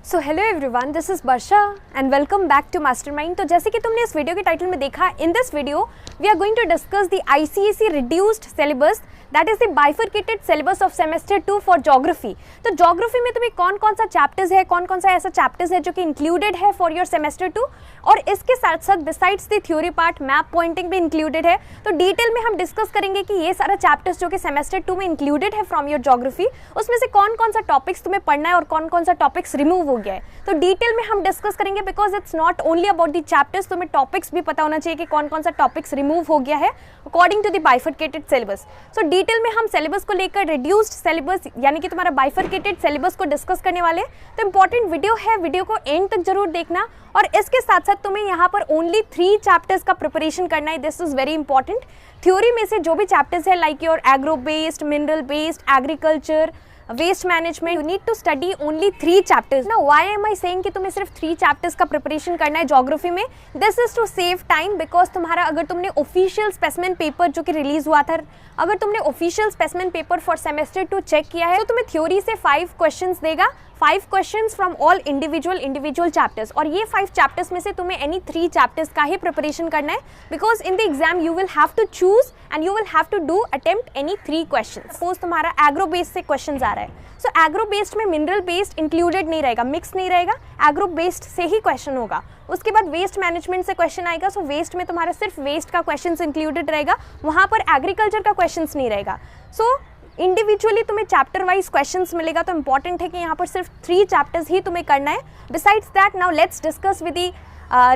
So hello everyone, this is Varsha and welcome back to Mastermind. तो जैसे कि तुमने इस वीडियो के टाइटल में देखा, in this video we are going to discuss the ICSE reduced syllabus, that is the bifurcated syllabus of semester 2 for geography. तो geography में तुम्हें कौन कौन सा चैप्टर्स है, कौन कौन सा ऐसा चैप्टर्स है जो कि इंक्लूडेड है फॉर योर सेमेस्टर 2, और इसके साथ साथ besides the theory part map pointing भी इंक्लूडेड है। तो डिटेल में हम डिस्कस करेंगे कि ये सारा चैप्टर्स जो कि सेमेस्टर 2 में इंक्लूडेड है फ्रॉम योर ज्योग्राफी, उसमें से कौन कौन सा टॉपिक्स तुम्हें पढ़ना है और कौन कौन सा टॉपिक्स रिमूव हो गया है। तो डिटेल में हम डिस्कस करेंगे, because it's not only about the chapters, तुम्हें टॉपिक्स भी पता होना चाहिए कि कौन कौन सा टॉपिक्स रिमूव हो गया है according to the bifurcated syllabus. So detail में हम सिलेबस को लेकर रिड्यूस्ड सिलेबस यानी कि तुम्हारा बाइफरकेटेड सिलेबस को डिस्कस करने वाले हैं। तो इंपॉर्टेंट वीडियो है, वीडियो को एंड तक जरूर देखना। और इसके साथ साथ तुम्हें यहाँ पर ओनली 3 चैप्टर्स का प्रिपरेशन करना है, this is very important. Theory में से जो भी चैप्टर्स है like your agro based, mineral based, agriculture, waste management, you need to study only 3 chapters. ना व्हाई एम आई सेइंग कि तुम्हें सिर्फ 3 चैप्टर्स का प्रिपरेशन करना है ज्योग्राफी में? This is to save time, because तुम्हारा अगर तुमने ऑफिशियल स्पेसिमेन पेपर जो कि रिलीज हुआ था, अगर तुमने official specimen paper for semester 2 check किया है तो तुम्हें थ्योरी से 5 क्वेश्चंस देगा, 5 questions from all individual chapters, और ये 5 चैप्टर्स में से तुम्हें एनी 3 चैप्टर्स का ही प्रिपरेशन करना है, because in the exam you will have to choose and you will have to do attempt any 3 questions. Suppose तुम्हारा एग्रो बेस्ड से क्वेश्चंस आ रहा है, सो एग्रो बेस्ड में मिनरल बेस्ड इंक्लूडेड नहीं रहेगा, मिक्स नहीं रहेगा, एग्रो बेस्ड से ही क्वेश्चन होगा। उसके बाद वेस्ट मैनेजमेंट से क्वेश्चन आएगा, सो वेस्ट में तुम्हारा सिर्फ वेस्ट का क्वेश्चन इंक्लूडेड रहेगा, वहाँ पर एग्रीकल्चर का क्वेश्चन नहीं रहेगा। सो इंडिविजुअली तुम्हें चैप्टर वाइज क्वेश्चंस मिलेगा। तो इंपॉर्टेंट है कि यहाँ पर सिर्फ 3 चैप्टर्स ही तुम्हें करना है। Besides that now let's discuss with the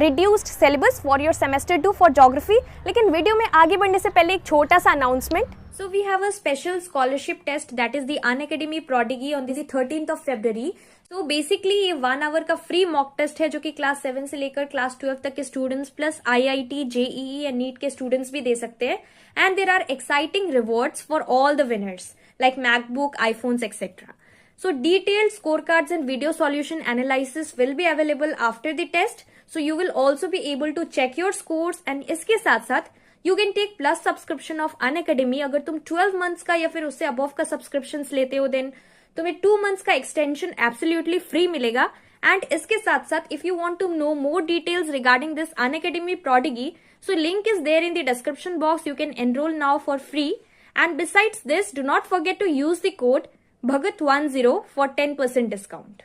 reduced syllabus for your semester 2 for geography. लेकिन वीडियो में आगे बढ़ने से पहले एक छोटा सा announcement. So we have a special scholarship test, that is the Unacademy Prodigy on the 13th of February. So basically ये 1 आवर का फ्री मॉक टेस्ट है जो कि क्लास 7 से लेकर क्लास 12 तक के students plus IIT, JEE and NEET के स्टूडेंट्स भी दे सकते हैं। And there are exciting rewards for all the winners like MacBook, iPhones etcetera. So detailed scorecards and video solution analysis will be available after the test. So you will also be able to check your scores, and इसके साथ साथ you can take plus subscription of Unacademy. अगर तुम 12 months का या फिर उससे above का सब्सक्रिप्शन लेते हो देन तुम्हें 2 मंथ्स का एक्सटेंशन एब्सोल्युटली फ्री मिलेगा। एंड इसके साथ साथ if you want to know more details regarding this Unacademy Prodigy, so link is there in the description box, you can enroll now for free. And besides this, do not forget to use the code Bhagat10 for 10% discount.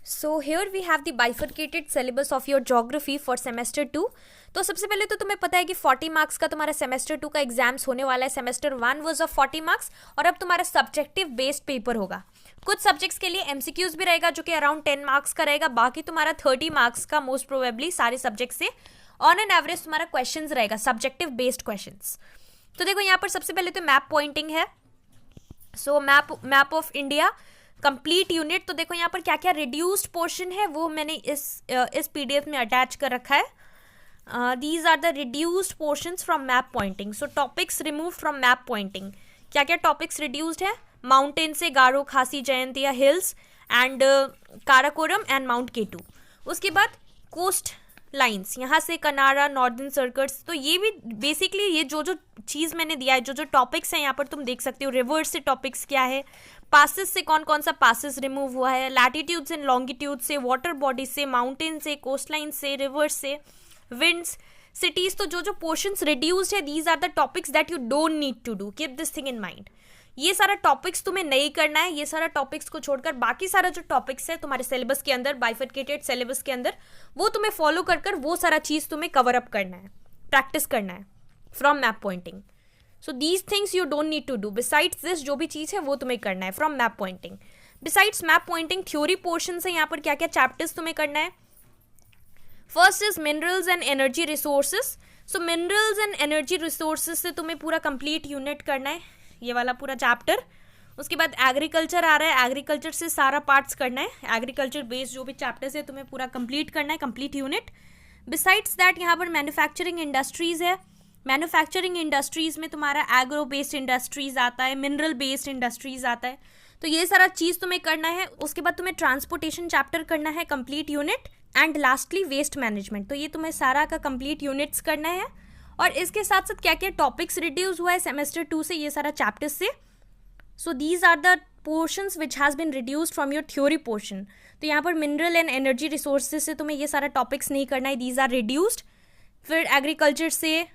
So here we have the bifurcated syllabus of your geography for semester 2. तो सबसे पहले तो तुम्हें पता है कि 40 marks का तुम्हारा सेमेस्टर 2 का एग्जाम्स होने वाला है। सेमेस्टर 1 वाज ऑफ 40 मार्क्स और अब तुम्हारा सब्जेक्टिव बेस्ड पेपर होगा। कुछ सब्जेक्ट्स के लिए एमसीक्यूज भी रहेगा जो कि अराउंड 10 मार्क्स का रहेगा, बाकी तुम्हारा 30 मार्क्स का मोस्ट प्रोबेबली सारे सब्जेक्ट से ऑन एन एवरेज तुम्हारा क्वेश्चंस रहेगा, सब्जेक्टिव बेस्ड क्वेश्चंस। तो देखो यहाँ पर सबसे पहले तो मैप पॉइंटिंग है। So map of India complete unit. तो देखो यहाँ पर क्या क्या रिड्यूस्ड पोर्शन है वो मैंने इस पीडीएफ में अटैच कर रखा है। These are the reduced portions from map pointing. So topics remove from map pointing, क्या क्या टॉपिक्स रिड्यूस्ड है? माउंटेन से Garo, Khasi, Jaintia hills and Karakoram and mount K two. उसके बाद कोस्ट लाइन्स, यहाँ से कनारा, नॉर्दर्न सर्कल्स। तो ये भी बेसिकली ये जो चीज़ मैंने दिया है, जो टॉपिक्स हैं यहाँ पर तुम देख सकते हो। रिवर्स से टॉपिक्स क्या है, पासिस से कौन कौन सा पासिस रिमूव हुआ है, लैटिट्यूड एंड लॉन्गिट्यूड से, वाटर बॉडी से, माउंटेन से, कोस्ट लाइन से, रिवर्स से, विंड्स, सिटीज। तो जो पोर्शंस रिड्यूस्ड है, these are the topics that you don't need to do, keep this thing in mind. ये सारा टॉपिक्स तुम्हें नहीं करना है। ये सारा टॉपिक्स को छोड़कर बाकी सारा जो टॉपिक्स है तुम्हारे सिलेबस के अंदर, बाइफरकेटेड सिलेबस के अंदर, वो तुम्हें फॉलो कर वो सारा चीज तुम्हें कवर अप करना है, प्रैक्टिस करना है from map pointing. So these things you don't need to do. Besides this जो भी चीज है वो तुम्हें करना है from map pointing. Besides map pointing theory portion से यहाँ पर क्या क्या चैप्टर्स तुम्हें करना है? First is minerals and energy resources. So minerals and energy resources से तुम्हें पूरा कंप्लीट यूनिट करना है, ये वाला पूरा चैप्टर। उसके बाद एग्रीकल्चर आ रहा है, एग्रीकल्चर से सारा पार्ट्स करना है। एग्रीकल्चर बेस्ड जो भी चैप्टर्स है तुम्हें पूरा कंप्लीट करना है, कंप्लीट यूनिट। बिसाइड्स दैट यहाँ पर मैन्युफैक्चरिंग इंडस्ट्रीज है। मैन्युफैक्चरिंग इंडस्ट्रीज में तुम्हारा एग्रो बेस्ड इंडस्ट्रीज आता है, मिनरल बेस्ड इंडस्ट्रीज आता है। तो ये सारा चीज़ तुम्हें करना है। उसके बाद तुम्हें ट्रांसपोर्टेशन चैप्टर करना है, complete unit. And lastly waste management. तो ये तुम्हें सारा का कंप्लीट यूनिट्स करना है। और इसके साथ साथ क्या क्या टॉपिक्स रिड्यूस हुआ है सेमेस्टर 2 से, ये सारा चैप्टर्स से. So these are the portions which has been reduced from your theory portion. तो यहाँ पर मिनरल एंड एनर्जी रिसोर्सेज से तुम्हें ये सारा टॉपिक्स नहीं करना है, दीज आर रिड्यूस्ड. फिर एग्रीकल्चर से,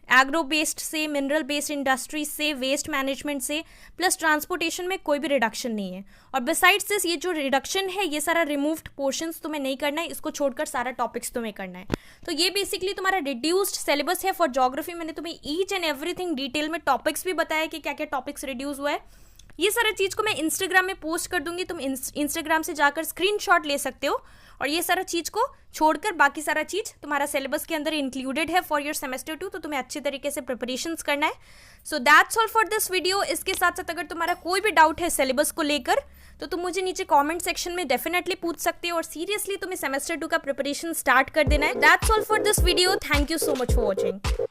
एग्रो बेस्ड से, मिनरल बेस्ड इंडस्ट्रीज से, वेस्ट मैनेजमेंट से, प्लस ट्रांसपोर्टेशन में कोई भी रिडक्शन नहीं है. और बिसाइड्स दिस ये जो रिडक्शन है ये सारा रिमूव्ड पोर्शंस तुम्हें नहीं करना है, इसको छोड़कर सारा टॉपिक्स तुम्हें करना है. तो ये बेसिकली तुम्हारा रिड्यूस्ड सिलेबस है फॉर ज्योग्राफी. मैंने तुम्हें ईच एंड एवरीथिंग डिटेल में टॉपिक्स भी बताया कि क्या क्या टॉपिक्स रिड्यूस हुआ है. ये सारा चीज़ को मैं इंस्टाग्राम में पोस्ट कर दूंगी, तुम इंस्टाग्राम से जाकर स्क्रीनशॉट ले सकते हो. और ये सारा चीज़ को छोड़कर बाकी सारा चीज़ तुम्हारा सिलेबस के अंदर इंक्लूडेड है फॉर योर सेमेस्टर 2, तो तुम्हें अच्छे तरीके से प्रिपरेशंस करना है. So that's all for this video. इसके साथ साथ अगर तुम्हारा कोई भी डाउट है सिलेबस को लेकर तो तुम मुझे नीचे कमेंट सेक्शन में डेफिनेटली पूछ सकते हो, और सीरियसली तुम्हें सेमेस्टर 2 का प्रिपरेशन स्टार्ट कर देना है. That's all for this video. Thank you so much for watching.